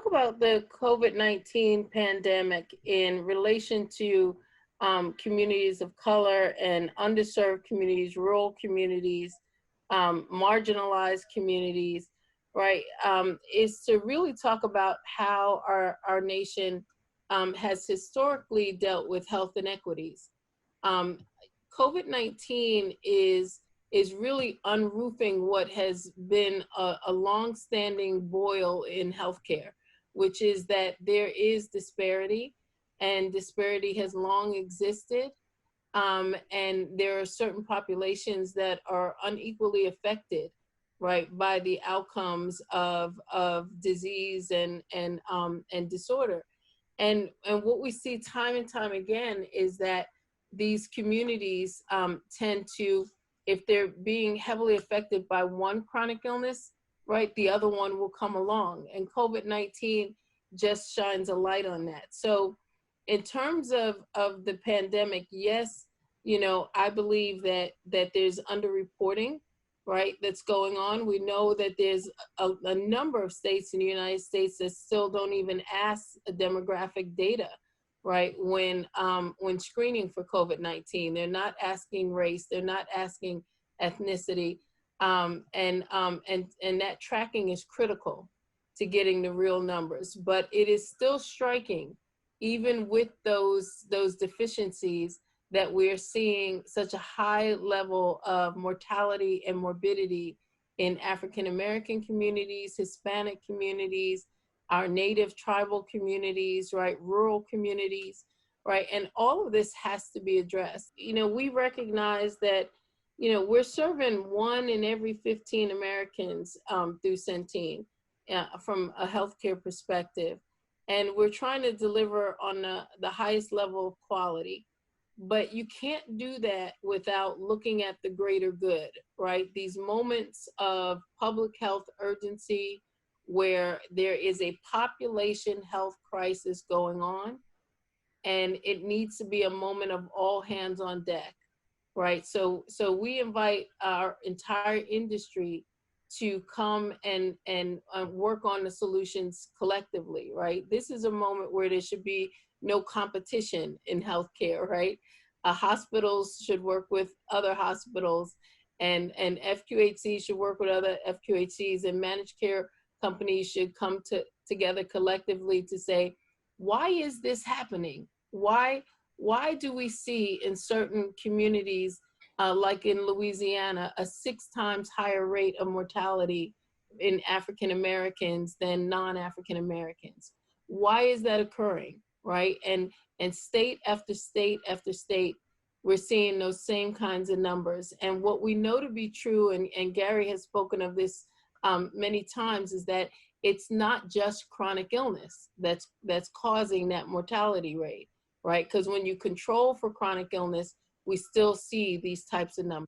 about the COVID-19 pandemic in relation to communities of color and underserved communities, rural communities, marginalized communities, right, is to really talk about how our nation has historically dealt with health inequities. COVID-19 is really unroofing what has been a long-standing boil in healthcare, which is that there is disparity, and disparity has long existed. And there are certain populations that are unequally affected, right, by the outcomes of disease and disorder. And what we see time and time again is that these communities tend to, if they're being heavily affected by one chronic illness, right, the other one will come along. And COVID-19 just shines a light on that. So in terms of the pandemic, yes, you know, I believe that there's underreporting, right, that's going on. We know that there's a number of states in the United States that still don't even ask demographic data, right, when screening for COVID-19. They're not asking race, they're not asking ethnicity, and that tracking is critical to getting the real numbers. But it is still striking, even with those deficiencies, that we're seeing such a high level of mortality and morbidity in African American communities, Hispanic communities, our native tribal communities, right, rural communities, right? And all of this has to be addressed. You know, we recognize that, you know, we're serving 1 in every 15 Americans through Centene from a healthcare perspective. And we're trying to deliver on the highest level of quality. But you can't do that without looking at the greater good, right? These moments of public health urgency where there is a population health crisis going on, and it needs to be a moment of all hands on deck, right? So we invite our entire industry to come and work on the solutions collectively, right? This is a moment where there should be no competition in healthcare, right? Hospitals should work with other hospitals, and FQHCs should work with other FQHCs, and managed care companies should come together collectively to say, why is this happening? Why do we see in certain communities, like in Louisiana, a 6 times higher rate of mortality in African Americans than non-African Americans? Why is that occurring, right? And state after state after state, we're seeing those same kinds of numbers. And what we know to be true, and Gary has spoken of this many times, is that it's not just chronic illness that's causing that mortality rate, right? Because when you control for chronic illness, we still see these types of numbers.